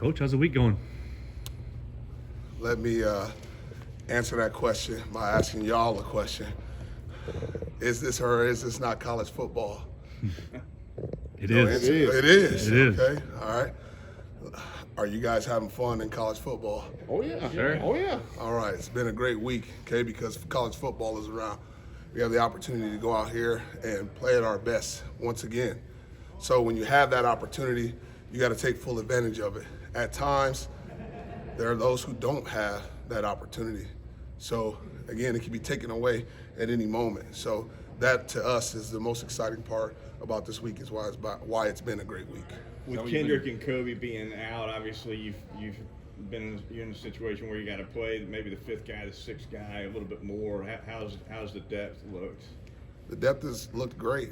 Coach, how's the week going? Let me answer that question by asking y'all a question. Is this or is this not college football? It is. It is. It is. Okay. All right. Are you guys having fun in college football? Oh, yeah. Sure. Oh, yeah. All right. It's been a great week, okay, because college football is around. We have the opportunity to go out here and play at our best once again. So when you have that opportunity, you got to take full advantage of it. At times, there are those who don't have that opportunity. So again, it can be taken away at any moment. So that to us is the most exciting part about this week, is why it's been a great week. With Kendrick and Kobe being out, obviously you've been in a situation where you got to play maybe the fifth guy, the sixth guy, a little bit more. How's the depth looked? The depth has looked great.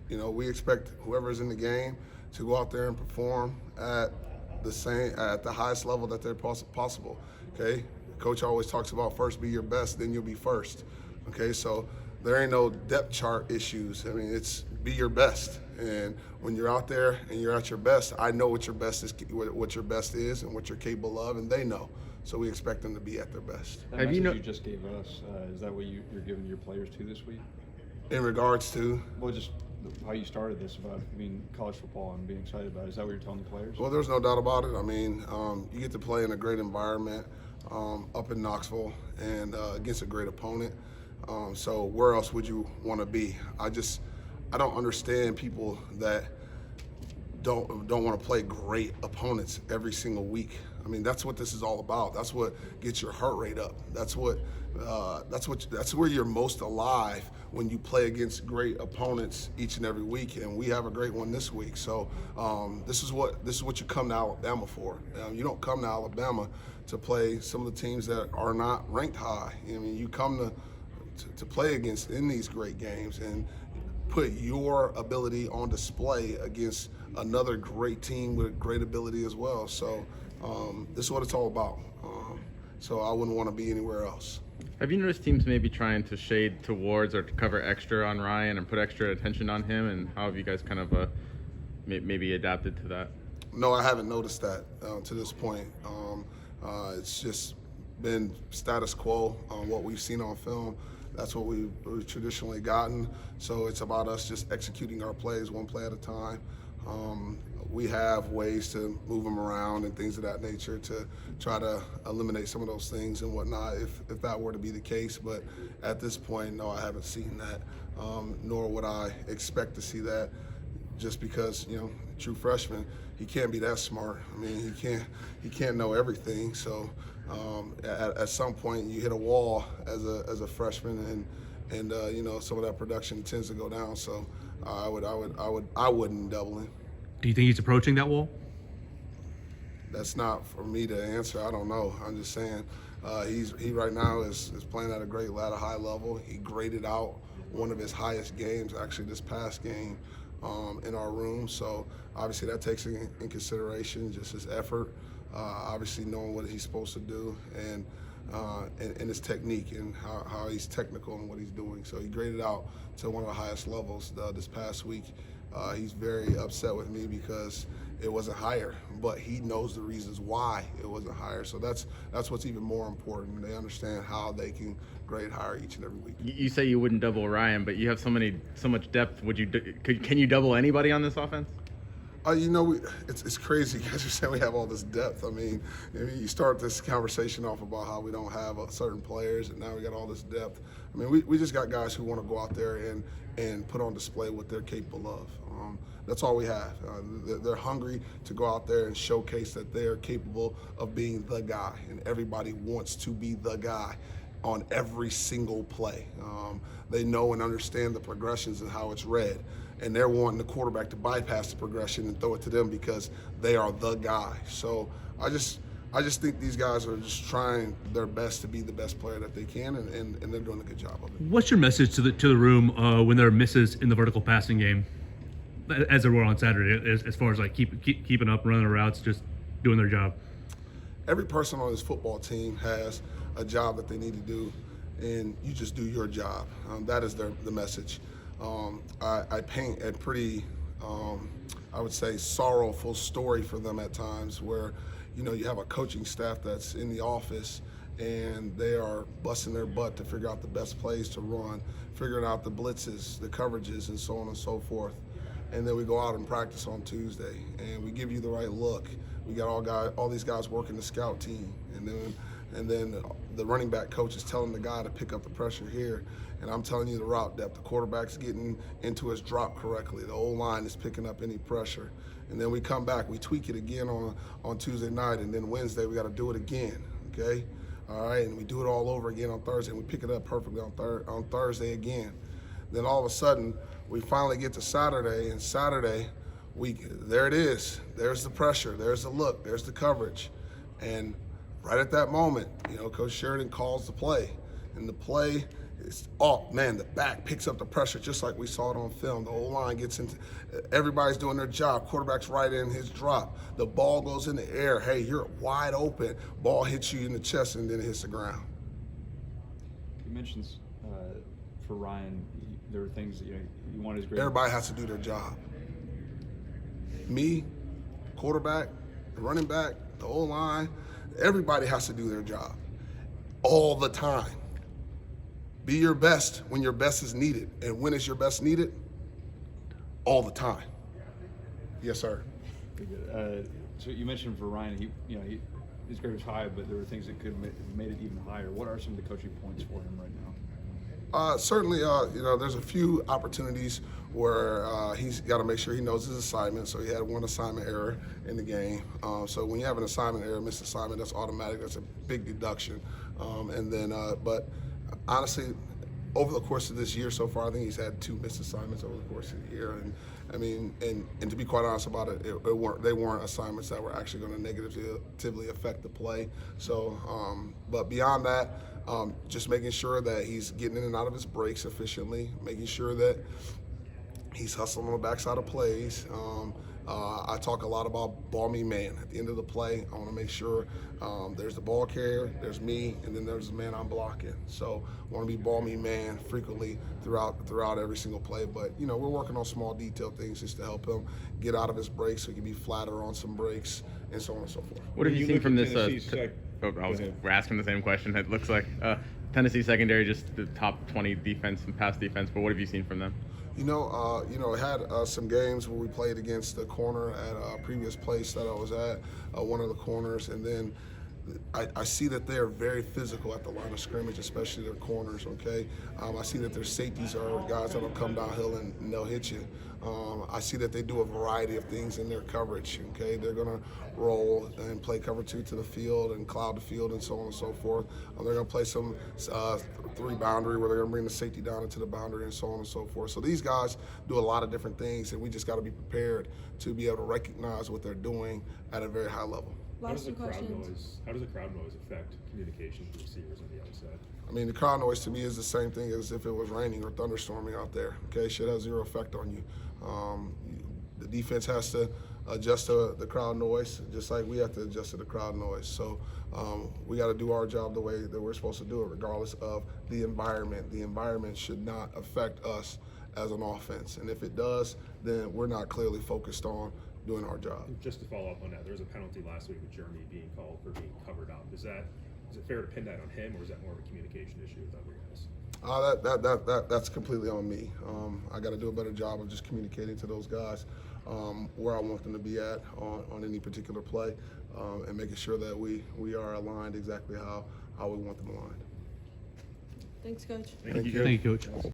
We expect whoever's in the game to go out there and perform at the highest level that they're possible. Okay, Coach always talks about first be your best, then you'll be first. Okay, so there ain't no depth chart issues. I mean, it's be your best. And when you're out there and you're at your best, I know what your best is, and what you're capable of, and they know. So we expect them to be at their best. That message you just gave us, is that what you're giving your players too this week? In regards to? Well, just how you started this about college football and being excited about it. Is that what you're telling the players? Well, there's no doubt about it. I mean, you get to play in a great environment up in Knoxville and against a great opponent. So where else would you want to be? I don't understand people that don't want to play great opponents every single week. I mean, that's what this is all about. That's what gets your heart rate up. That's where you're most alive, when you play against great opponents each and every week. And we have a great one this week. So this is what you come to Alabama for. You don't come to Alabama to play some of the teams that are not ranked high. I mean, you come to play against in these great games and put your ability on display against another great team with great ability as well. So this is what it's all about. So I wouldn't want to be anywhere else. Have you noticed teams maybe trying to shade towards or to cover extra on Ryan and put extra attention on him? And how have you guys kind of maybe adapted to that? No, I haven't noticed that to this point. It's just been status quo on what we've seen on film. That's what we've traditionally gotten. So it's about us just executing our plays one play at a time. We have ways to move them around and things of that nature to try to eliminate some of those things and whatnot if that were to be the case. But at this point, no, I haven't seen that, nor would I expect to see that, just because, true freshman, he can't be that smart. I mean, he can't know everything. So at some point you hit a wall as a freshman, and some of that production tends to go down. So I wouldn't double him. Do you think he's approaching that wall? That's not for me to answer. I don't know. I'm just saying he right now is playing at a high level. He graded out one of his highest games actually this past game in our room. So obviously that takes in consideration just his effort, obviously knowing what he's supposed to do, and his technique and how he's technical and what he's doing. So he graded out to one of the highest levels this past week. He's very upset with me because it wasn't higher, but he knows the reasons why it wasn't higher. So that's what's even more important. They understand how they can grade higher each and every week. You say you wouldn't double Ryan, but you have so much depth. Can you double anybody on this offense? It's crazy because you're saying we have all this depth. I mean, you start this conversation off about how we don't have certain players, and now we got all this depth. I mean, we just got guys who want to go out there and put on display what they're capable of. That's all we have. They're hungry to go out there and showcase that they are capable of being the guy, and everybody wants to be the guy on every single play. They know and understand the progressions and how it's read, and they're wanting the quarterback to bypass the progression and throw it to them because they are the guy. So I just think these guys are just trying their best to be the best player that they can, and they're doing a good job of it. What's your message to the room when there are misses in the vertical passing game, as there were on Saturday, as far as like keeping up, running the routes, just doing their job? Every person on this football team has a job that they need to do, and you just do your job. That is the message. I paint a pretty I would say, sorrowful story for them at times where, you know, you have a coaching staff that's in the office and they are busting their butt to figure out the best plays to run, figuring out the blitzes, the coverages, and so on and so forth. And then we go out and practice on Tuesday, and we give you the right look. We got all these guys working the scout team, and then the running back coach is telling the guy to pick up the pressure here, and I'm telling you the route depth. The quarterback's getting into his drop correctly. The O-line is picking up any pressure, and then we come back, we tweak it again on Tuesday night, and then Wednesday we got to do it again. Okay, all right, and we do it all over again on Thursday, and we pick it up perfectly on Thursday again. Then all of a sudden, we finally get to Saturday, and Saturday, there it is. There's the pressure, there's the look, there's the coverage. And right at that moment, you know, Coach Sheridan calls the play. And the play is, oh man, the back picks up the pressure just like we saw it on film. The O-line gets into, everybody's doing their job. Quarterback's right in his drop. The ball goes in the air. Hey, you're wide open. Ball hits you in the chest and then it hits the ground. You mentioned for Ryan, there are things that you want his great. Everybody has to do their job. Me, quarterback, the running back, the O-line, everybody has to do their job all the time. Be your best when your best is needed. And when is your best needed? All the time. Yes, sir. So you mentioned for Ryan, his grade was high, but there were things that could have made it even higher. What are some of the coaching points for him right now? Certainly, there's a few opportunities where he's got to make sure he knows his assignment. So he had one assignment error in the game. So when you have an assignment error, missed assignment, that's automatic. That's a big deduction. But honestly, over the course of this year so far, I think he's had 2 missed assignments over the course of the year. And I mean, and to be quite honest about it, they weren't assignments that were actually going to negatively affect the play. So, but beyond that, just making sure that he's getting in and out of his breaks efficiently, making sure that he's hustling on the backside of plays. I talk a lot about ball me man. At the end of the play, I want to make sure there's the ball carrier, there's me, and then there's the man I'm blocking. So I want to be ball me man frequently throughout every single play. But we're working on small detail things just to help him get out of his breaks so he can be flatter on some breaks and so on and so forth. What have you seen from this? We're asking the same question. It looks like Tennessee secondary, just the top 20 defense and pass defense. But what have you seen from them? Had some games where we played against the corner at a previous place that I was at, one of the corners, and then I see that they're very physical at the line of scrimmage, especially their corners, okay? I see that their safeties are guys that'll come downhill and they'll hit you. I see that they do a variety of things in their coverage, okay? They're gonna roll and play cover 2 to the field and cloud the field and so on and so forth. They're gonna play some 3 boundary where they're gonna bring the safety down into the boundary and so on and so forth. So these guys do a lot of different things, and we just gotta be prepared to be able to recognize what they're doing at a very high level. How does the crowd noise affect communication with receivers on the other side? I mean, the crowd noise to me is the same thing as if it was raining or thunderstorming out there. Okay, shit has 0 effect on you. The defense has to adjust to the crowd noise, just like we have to adjust to the crowd noise. So we got to do our job the way that we're supposed to do it, regardless of the environment. The environment should not affect us as an offense, and if it does, then we're not clearly focused on doing our job. Just to follow up on that, there was a penalty last week with Jeremy being called for being covered up. Is it fair to pin that on him, or is that more of a communication issue with other guys? That's completely on me. I got to do a better job of just communicating to those guys where I want them to be at on any particular play, and making sure that we are aligned exactly how we want them aligned. Thanks, Coach. Thank you, Coach.